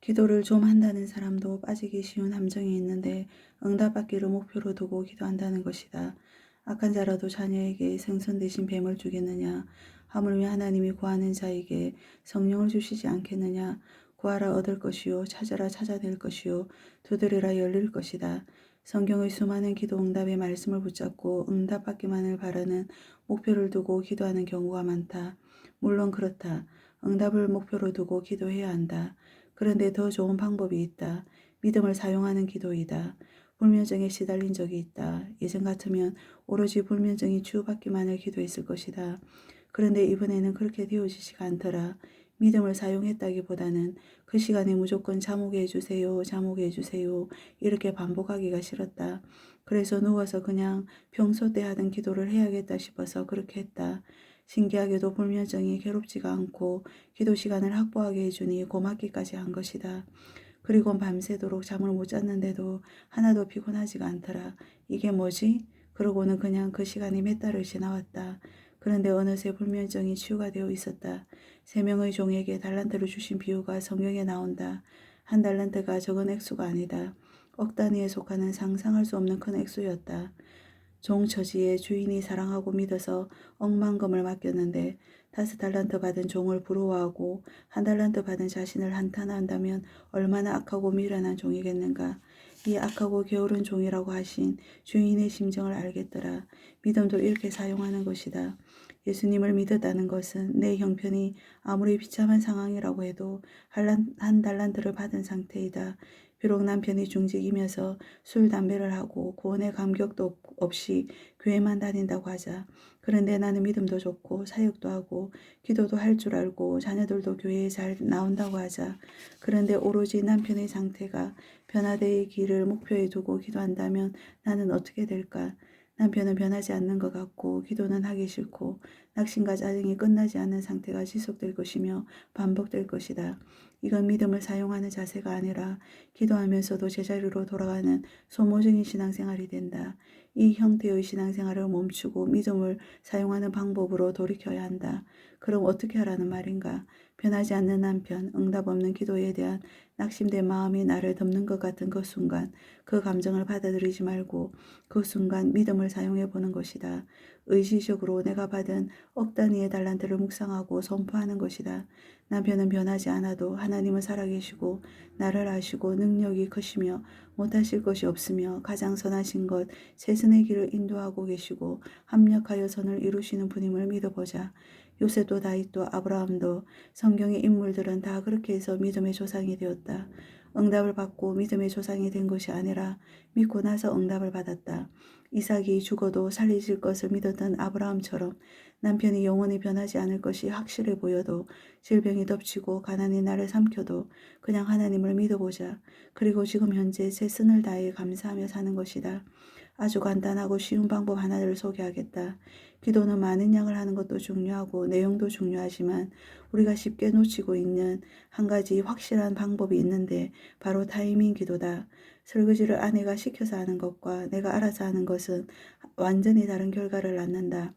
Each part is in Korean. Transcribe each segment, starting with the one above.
기도를 좀 한다는 사람도 빠지기 쉬운 함정이 있는데 응답받기를 목표로 두고 기도한다는 것이다. 악한 자라도 자녀에게 생선 대신 뱀을 주겠느냐? 하물며 하나님이 구하는 자에게 성령을 주시지 않겠느냐? 구하라 얻을 것이요 찾으라 찾아낼 것이요 두드리라 열릴 것이다. 성경의 수많은 기도 응답의 말씀을 붙잡고 응답받기만을 바라는 목표를 두고 기도하는 경우가 많다. 물론 그렇다. 응답을 목표로 두고 기도해야 한다. 그런데 더 좋은 방법이 있다. 믿음을 사용하는 기도이다. 불면증에 시달린 적이 있다. 예전 같으면 오로지 불면증이 치유받기만을 기도했을 것이다. 그런데 이번에는 그렇게 되어지지가 않더라. 믿음을 사용했다기보다는 그 시간에 무조건 잠오게 해주세요, 잠오게 해주세요 이렇게 반복하기가 싫었다. 그래서 누워서 그냥 평소 때 하던 기도를 해야겠다 싶어서 그렇게 했다. 신기하게도 불면증이 괴롭지가 않고 기도 시간을 확보하게 해주니 고맙기까지 한 것이다. 그리고 밤새도록 잠을 못 잤는데도 하나도 피곤하지가 않더라. 이게 뭐지? 그러고는 그냥 그 시간이 몇 달을 지나왔다. 그런데 어느새 불면증이 치유가 되어 있었다. 3명의 종에게 달란트를 주신 비유가 성경에 나온다. 한 달란트가 적은 액수가 아니다. 억 단위에 속하는 상상할 수 없는 큰 액수였다. 종 처지에 주인이 사랑하고 믿어서 억만금을 맡겼는데 5달란트 받은 종을 부러워하고 1달란트 받은 자신을 한탄한다면 얼마나 악하고 미련한 종이겠는가. 이 악하고 게으른 종이라고 하신 주인의 심정을 알겠더라. 믿음도 이렇게 사용하는 것이다. 예수님을 믿었다는 것은 내 형편이 아무리 비참한 상황이라고 해도 한 달란트를 받은 상태이다. 비록 남편이 중직이면서 술, 담배를 하고 구원의 감격도 없이 교회만 다닌다고 하자. 그런데 나는 믿음도 좋고 사역도 하고 기도도 할 줄 알고 자녀들도 교회에 잘 나온다고 하자. 그런데 오로지 남편의 상태가 변화되기를 목표에 두고 기도한다면 나는 어떻게 될까? 남편은 변하지 않는 것 같고 기도는 하기 싫고 낙심과 짜증이 끝나지 않는 상태가 지속될 것이며 반복될 것이다. 이건 믿음을 사용하는 자세가 아니라 기도하면서도 제자리로 돌아가는 소모적인 신앙생활이 된다. 이 형태의 신앙생활을 멈추고 믿음을 사용하는 방법으로 돌이켜야 한다. 그럼 어떻게 하라는 말인가? 변하지 않는 남편, 응답 없는 기도에 대한 낙심된 마음이 나를 덮는 것 같은 그 순간, 그 감정을 받아들이지 말고 그 순간 믿음을 사용해 보는 것이다. 의지적으로 내가 받은 억 단위의 달란트를 묵상하고 선포하는 것이다. 남편은 변하지 않아도 하나님은 살아계시고 나를 아시고 능력이 크시며 못하실 것이 없으며 가장 선하신 것 최선의 길을 인도하고 계시고 합력하여 선을 이루시는 분임을 믿어보자. 요셉도 다윗도 아브라함도 성경의 인물들은 다 그렇게 해서 믿음의 조상이 되었다. 응답을 받고 믿음의 조상이 된 것이 아니라 믿고 나서 응답을 받았다. 이삭이 죽어도 살리실 것을 믿었던 아브라함처럼 남편이 영원히 변하지 않을 것이 확실해 보여도 질병이 덮치고 가난이 나를 삼켜도 그냥 하나님을 믿어보자. 그리고 지금 현재 최선을 다해 감사하며 사는 것이다. 아주 간단하고 쉬운 방법 하나를 소개하겠다. 기도는 많은 양을 하는 것도 중요하고 내용도 중요하지만 우리가 쉽게 놓치고 있는 한 가지 확실한 방법이 있는데 바로 타이밍 기도다. 설거지를 아내가 시켜서 하는 것과 내가 알아서 하는 것은 완전히 다른 결과를 낳는다.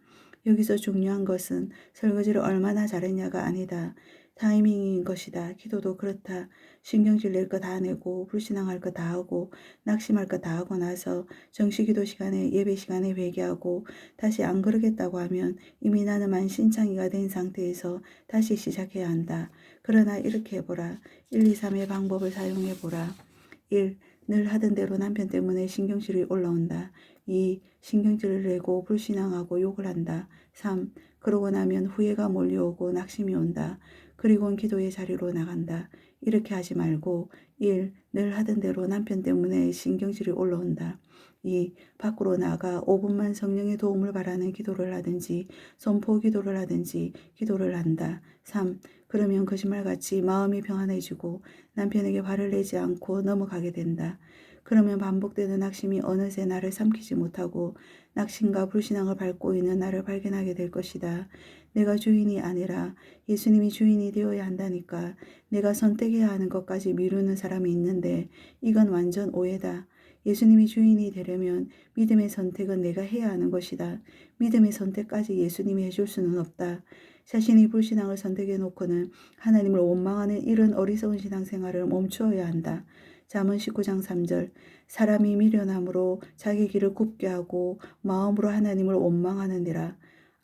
여기서 중요한 것은 설거지를 얼마나 잘했냐가 아니다. 타이밍인 것이다. 기도도 그렇다. 신경질 낼 거 다 내고 불신앙할 거 다 하고 낙심할 거 다 하고 나서 정시기도 시간에 예배 시간에 회개하고 다시 안 그러겠다고 하면 이미 나는 만신창이가 된 상태에서 다시 시작해야 한다. 그러나 이렇게 해보라. 1, 2, 3의 방법을 사용해보라. 1. 늘 하던 대로 남편 때문에 신경질이 올라온다. 2. 신경질을 내고 불신앙하고 욕을 한다. 3. 그러고 나면 후회가 몰려오고 낙심이 온다. 그리고는 기도의 자리로 나간다. 이렇게 하지 말고 1. 늘 하던 대로 남편 때문에 신경질이 올라온다. 2. 밖으로 나가 5분만 성령의 도움을 바라는 기도를 하든지 선포 기도를 하든지 기도를 한다. 3. 그러면 거짓말같이 마음이 평안해지고 남편에게 화를 내지 않고 넘어가게 된다. 그러면 반복되는 낙심이 어느새 나를 삼키지 못하고 낙심과 불신앙을 밟고 있는 나를 발견하게 될 것이다. 내가 주인이 아니라 예수님이 주인이 되어야 한다니까. 내가 선택해야 하는 것까지 미루는 사람이 있는데 이건 완전 오해다. 예수님이 주인이 되려면 믿음의 선택은 내가 해야 하는 것이다. 믿음의 선택까지 예수님이 해줄 수는 없다. 자신이 불신앙을 선택해 놓고는 하나님을 원망하는 이런 어리석은 신앙생활을 멈추어야 한다. 잠언 19장 3절. 사람이 미련함으로 자기 길을 굽게 하고 마음으로 하나님을 원망하느니라.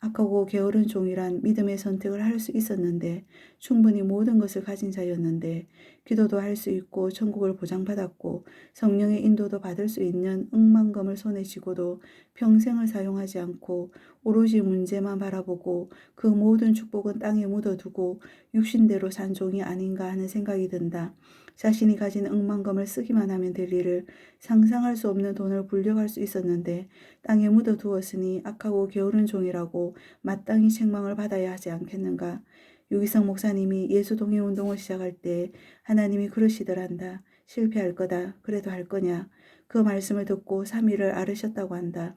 악하고 게으른 종이란 믿음의 선택을 할 수 있었는데, 충분히 모든 것을 가진 자였는데, 기도도 할 수 있고 천국을 보장받았고 성령의 인도도 받을 수 있는 억만금을 손에 쥐고도 평생을 사용하지 않고 오로지 문제만 바라보고 그 모든 축복은 땅에 묻어두고 육신대로 산 종이 아닌가 하는 생각이 든다. 자신이 가진 억만금을 쓰기만 하면 될 일을 상상할 수 없는 돈을 불려갈 수 있었는데 땅에 묻어두었으니 악하고 게으른 종이라고 마땅히 책망을 받아야 하지 않겠는가. 유기성 목사님이 예수동의 운동을 시작할 때 하나님이 그러시더란다. 실패할 거다. 그래도 할 거냐. 그 말씀을 듣고 3일을 앓으셨다고 한다.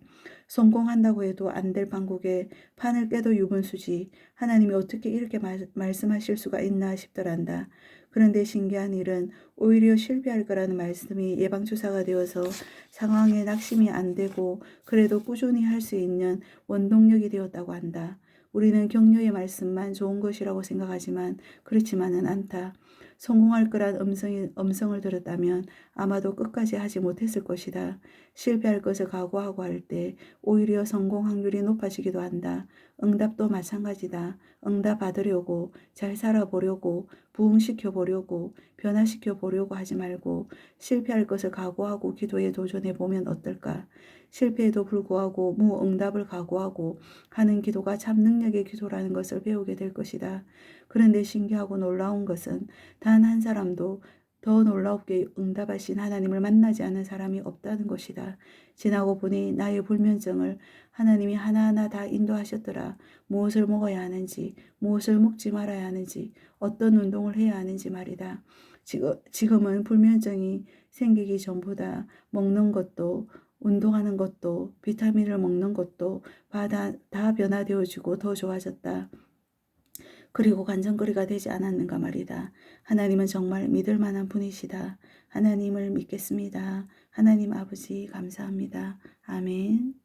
성공한다고 해도 안 될 판국에 판을 깨도 유분수지. 하나님이 어떻게 이렇게 말씀하실 수가 있나 싶더란다. 그런데 신기한 일은 오히려 실패할 거라는 말씀이 예방주사가 되어서 상황에 낙심이 안 되고 그래도 꾸준히 할 수 있는 원동력이 되었다고 한다. 우리는 격려의 말씀만 좋은 것이라고 생각하지만 그렇지만은 않다. 성공할 거란 음성을 들었다면 아마도 끝까지 하지 못했을 것이다. 실패할 것을 각오하고 할 때 오히려 성공 확률이 높아지기도 한다. 응답도 마찬가지다. 응답 받으려고, 잘 살아보려고, 부흥시켜 보려고, 변화시켜 보려고 하지 말고 실패할 것을 각오하고 기도에 도전해 보면 어떨까? 실패에도 불구하고 무응답을 각오하고 하는 기도가 참 능력의 기도라는 것을 배우게 될 것이다. 그런데 신기하고 놀라운 것은 단 한 사람도 더 놀랍게 응답하신 하나님을 만나지 않은 사람이 없다는 것이다. 지나고 보니 나의 불면증을 하나님이 하나하나 다 인도하셨더라. 무엇을 먹어야 하는지, 무엇을 먹지 말아야 하는지, 어떤 운동을 해야 하는지 말이다. 지금은 불면증이 생기기 전보다 먹는 것도 운동하는 것도 비타민을 먹는 것도 다 변화되어지고 더 좋아졌다. 그리고 간청거리가 되지 않았는가 말이다. 하나님은 정말 믿을 만한 분이시다. 하나님을 믿겠습니다. 하나님 아버지 감사합니다. 아멘.